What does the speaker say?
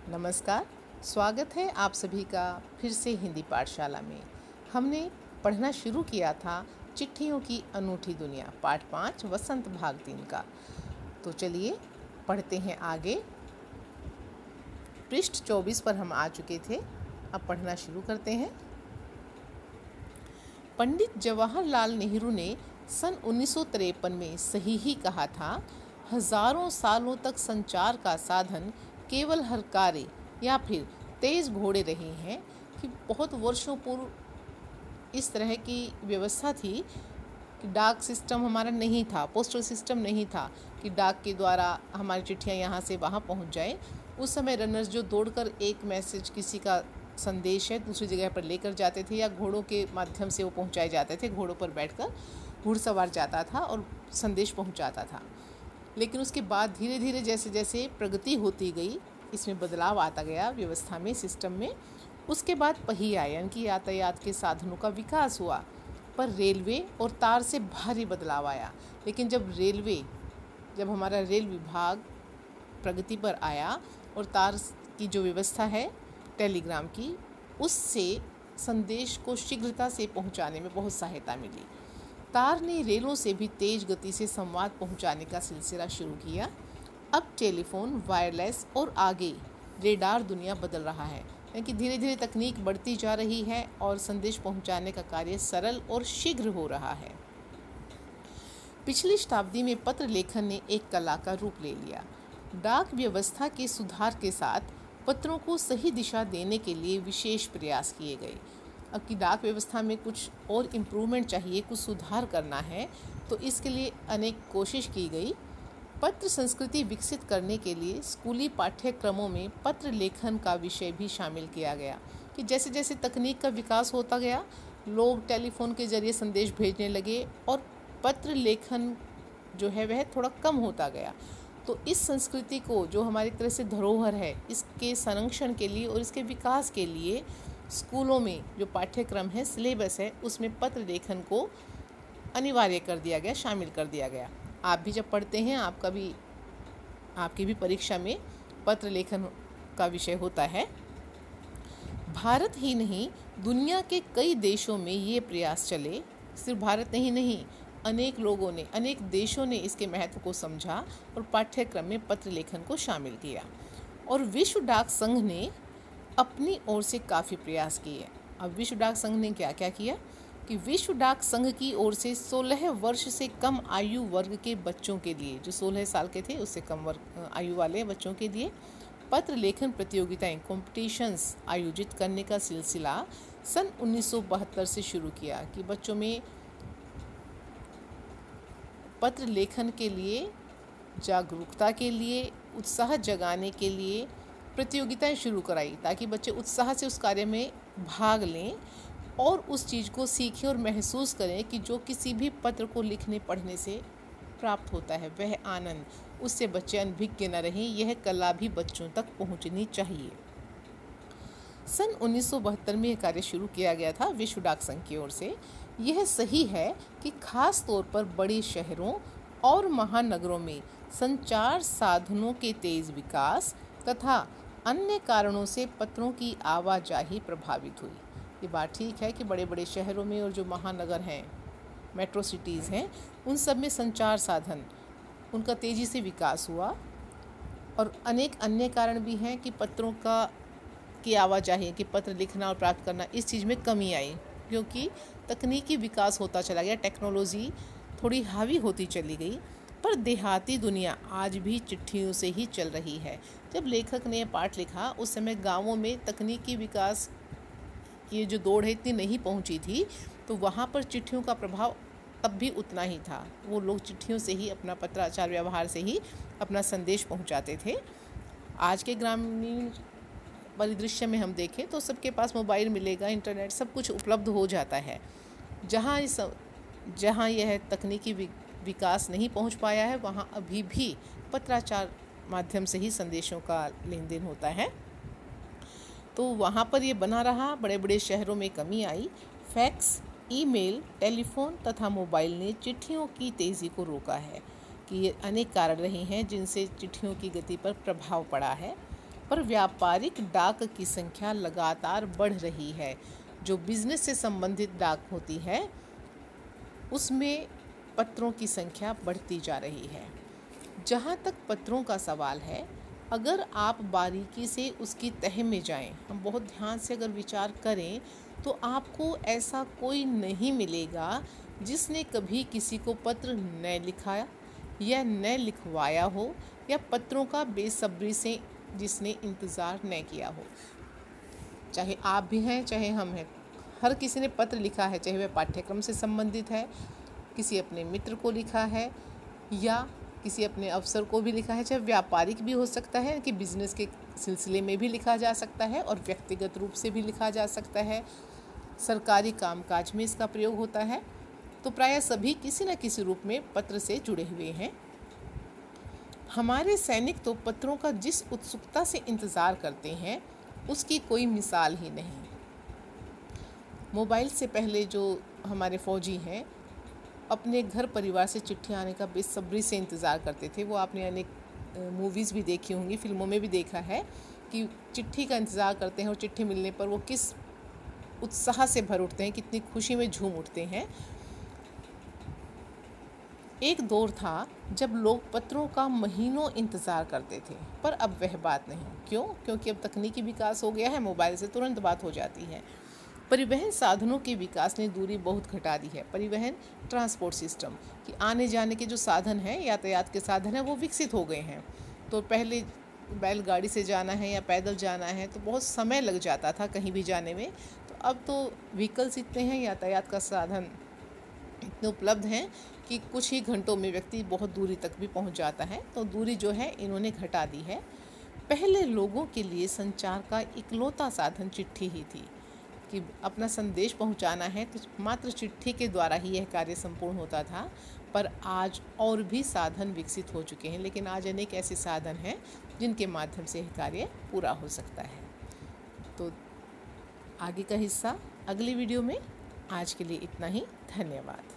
नमस्कार। स्वागत है आप सभी का फिर से हिंदी पाठशाला में। हमने पढ़ना शुरू किया था चिट्ठियों की अनूठी दुनिया पाठ 5 वसंत भाग 3 का। तो चलिए पढ़ते हैं आगे। पृष्ठ 24 पर हम आ चुके थे, अब पढ़ना शुरू करते हैं। पंडित जवाहरलाल नेहरू ने सन 1953 में सही ही कहा था, हजारों सालों तक संचार का साधन केवल हरकारे या फिर तेज घोड़े रहे हैं। कि बहुत वर्षों पूर्व इस तरह की व्यवस्था थी कि डाक सिस्टम हमारा नहीं था, पोस्टल सिस्टम नहीं था कि डाक के द्वारा हमारी चिट्ठियाँ यहाँ से वहाँ पहुँच जाए। उस समय रनर्स जो दौड़कर एक मैसेज, किसी का संदेश है, दूसरी जगह पर लेकर जाते थे या घोड़ों के माध्यम से वो पहुँचाए जाते थे। घोड़ों पर बैठकर घुड़सवार जाता था और संदेश पहुँचाता था। लेकिन उसके बाद धीरे धीरे जैसे जैसे प्रगति होती गई, इसमें बदलाव आता गया व्यवस्था में, सिस्टम में। उसके बाद पहिया यानी कि यातायात के साधनों का विकास हुआ, पर रेलवे और तार से भारी बदलाव आया। लेकिन जब हमारा रेल विभाग प्रगति पर आया और तार की जो व्यवस्था है टेलीग्राम की, उससे संदेश को शीघ्रता से पहुंचाने में बहुत सहायता मिली। तार ने रेलों से भी तेज गति से संवाद पहुंचाने का सिलसिला शुरू किया। अब टेलीफोन, वायरलेस और आगे रेडार दुनिया बदल रहा है, यानी धीरे धीरे तकनीक बढ़ती जा रही है और संदेश पहुंचाने का कार्य सरल और शीघ्र हो रहा है। पिछली शताब्दी में पत्र लेखन ने एक कला का रूप ले लिया। डाक व्यवस्था के सुधार के साथ पत्रों को सही दिशा देने के लिए विशेष प्रयास किए गए। अब की डाक व्यवस्था में कुछ और इम्प्रूवमेंट चाहिए, कुछ सुधार करना है, तो इसके लिए अनेक कोशिश की गई। पत्र संस्कृति विकसित करने के लिए स्कूली पाठ्यक्रमों में पत्र लेखन का विषय भी शामिल किया गया। कि जैसे जैसे तकनीक का विकास होता गया, लोग टेलीफोन के जरिए संदेश भेजने लगे और पत्र लेखन जो है वह थोड़ा कम होता गया। तो इस संस्कृति को, जो हमारी तरह से धरोहर है, इसके संरक्षण के लिए और इसके विकास के लिए स्कूलों में जो पाठ्यक्रम है, सिलेबस है, उसमें पत्र लेखन को अनिवार्य कर दिया गया, शामिल कर दिया गया। आप भी जब पढ़ते हैं, आपकी भी परीक्षा में पत्र लेखन का विषय होता है। भारत ही नहीं, दुनिया के कई देशों में ये प्रयास चले। सिर्फ भारत नहीं, अनेक देशों ने इसके महत्व को समझा और पाठ्यक्रम में पत्र लेखन को शामिल किया। और विश्व डाक संघ ने अपनी ओर से काफ़ी प्रयास किए। अब विश्व डाक संघ ने क्या क्या किया कि विश्व डाक संघ की ओर से 16 वर्ष से कम आयु वर्ग के बच्चों के लिए, जो 16 साल के थे उससे कम आयु वाले बच्चों के लिए पत्र लेखन प्रतियोगिताएं, कॉम्पिटिशन्स आयोजित करने का सिलसिला सन 1972 से शुरू किया। कि बच्चों में पत्र लेखन के लिए, जागरूकता के लिए, उत्साह जगाने के लिए प्रतियोगिताएं शुरू कराई, ताकि बच्चे उत्साह से उस कार्य में भाग लें और उस चीज़ को सीखें और महसूस करें कि जो किसी भी पत्र को लिखने पढ़ने से प्राप्त होता है, वह आनंद, उससे बच्चे अनभिज्ञ न रहें। यह कला भी बच्चों तक पहुंचनी चाहिए। सन 1972 में यह कार्य शुरू किया गया था विश्व डाक संघ की ओर से। यह सही है कि खास तौर पर बड़े शहरों और महानगरों में संचार साधनों के तेज विकास तथा अन्य कारणों से पत्रों की आवाजाही प्रभावित हुई। ये बात ठीक है कि बड़े बड़े शहरों में और जो महानगर हैं, मेट्रो सिटीज़ हैं, उन सब में संचार साधन उनका तेज़ी से विकास हुआ। और अनेक अन्य कारण भी हैं कि पत्रों की आवाजाही, कि पत्र लिखना और प्राप्त करना, इस चीज़ में कमी आई, क्योंकि तकनीकी विकास होता चला गया, टेक्नोलॉजी थोड़ी हावी होती चली गई। पर देहाती दुनिया आज भी चिट्ठियों से ही चल रही है। जब लेखक ने पाठ लिखा, उस समय गाँवों में तकनीकी विकास की जो दौड़ है इतनी नहीं पहुंची थी, तो वहाँ पर चिट्ठियों का प्रभाव तब भी उतना ही था। वो लोग चिट्ठियों से ही, अपना पत्राचार व्यवहार से ही अपना संदेश पहुंचाते थे। आज के ग्रामीण परिदृश्य में हम देखें तो सबके पास मोबाइल मिलेगा, इंटरनेट, सब कुछ उपलब्ध हो जाता है। जहाँ यह तकनीकी विकास नहीं पहुंच पाया है, वहाँ अभी भी पत्राचार माध्यम से ही संदेशों का लेन देन होता है। तो वहाँ पर ये बना रहा। बड़े बड़े शहरों में कमी आई। फैक्स, ईमेल, टेलीफोन तथा मोबाइल ने चिट्ठियों की तेज़ी को रोका है। कि ये अनेक कारण रहे हैं जिनसे चिट्ठियों की गति पर प्रभाव पड़ा है। पर व्यापारिक डाक की संख्या लगातार बढ़ रही है। जो बिजनेस से संबंधित डाक होती है उसमें पत्रों की संख्या बढ़ती जा रही है। जहाँ तक पत्रों का सवाल है, अगर आप बारीकी से उसकी तह में जाएं, हम बहुत ध्यान से अगर विचार करें तो आपको ऐसा कोई नहीं मिलेगा जिसने कभी किसी को पत्र न लिखाया या न लिखवाया हो, या पत्रों का बेसब्री से जिसने इंतज़ार न किया हो। चाहे आप भी हैं चाहे हम हैं, हर किसी ने पत्र लिखा है, चाहे वह पाठ्यक्रम से संबंधित है, किसी अपने मित्र को लिखा है, या किसी अपने अफसर को भी लिखा है। चाहे व्यापारिक भी हो सकता है कि बिजनेस के सिलसिले में भी लिखा जा सकता है, और व्यक्तिगत रूप से भी लिखा जा सकता है, सरकारी कामकाज में इसका प्रयोग होता है। तो प्रायः सभी किसी न किसी रूप में पत्र से जुड़े हुए हैं। हमारे सैनिक तो पत्रों का जिस उत्सुकता से इंतज़ार करते हैं उसकी कोई मिसाल ही नहीं। मोबाइल से पहले जो हमारे फौजी हैं अपने घर परिवार से चिट्ठी आने का बेसब्री से इंतज़ार करते थे। वो आपने अनेक मूवीज़ भी देखी होंगी, फिल्मों में भी देखा है कि चिट्ठी का इंतज़ार करते हैं और चिट्ठी मिलने पर वो किस उत्साह से भर उठते हैं, कितनी खुशी में झूम उठते हैं। एक दौर था जब लोग पत्रों का महीनों इंतज़ार करते थे, पर अब वह बात नहीं। क्यों? क्योंकि अब तकनीकी विकास हो गया है, मोबाइल से तुरंत बात हो जाती है। परिवहन साधनों के विकास ने दूरी बहुत घटा दी है। परिवहन ट्रांसपोर्ट सिस्टम कि आने जाने के जो साधन हैं, यातायात के साधन हैं, वो विकसित हो गए हैं। तो पहले बैलगाड़ी से जाना है या पैदल जाना है तो बहुत समय लग जाता था कहीं भी जाने में। तो अब तो व्हीकल्स इतने हैं, यातायात का साधन इतने उपलब्ध हैं कि कुछ ही घंटों में व्यक्ति बहुत दूरी तक भी पहुंच जाता है। तो दूरी जो है इन्होंने घटा दी है। पहले लोगों के लिए संचार का इकलौता साधन चिट्ठी ही थी कि अपना संदेश पहुंचाना है तो मात्र चिट्ठी के द्वारा ही यह कार्य संपूर्ण होता था। पर आज और भी साधन विकसित हो चुके हैं, लेकिन आज अनेक ऐसे साधन हैं जिनके माध्यम से यह कार्य पूरा हो सकता है। तो आगे का हिस्सा अगली वीडियो में। आज के लिए इतना ही। धन्यवाद।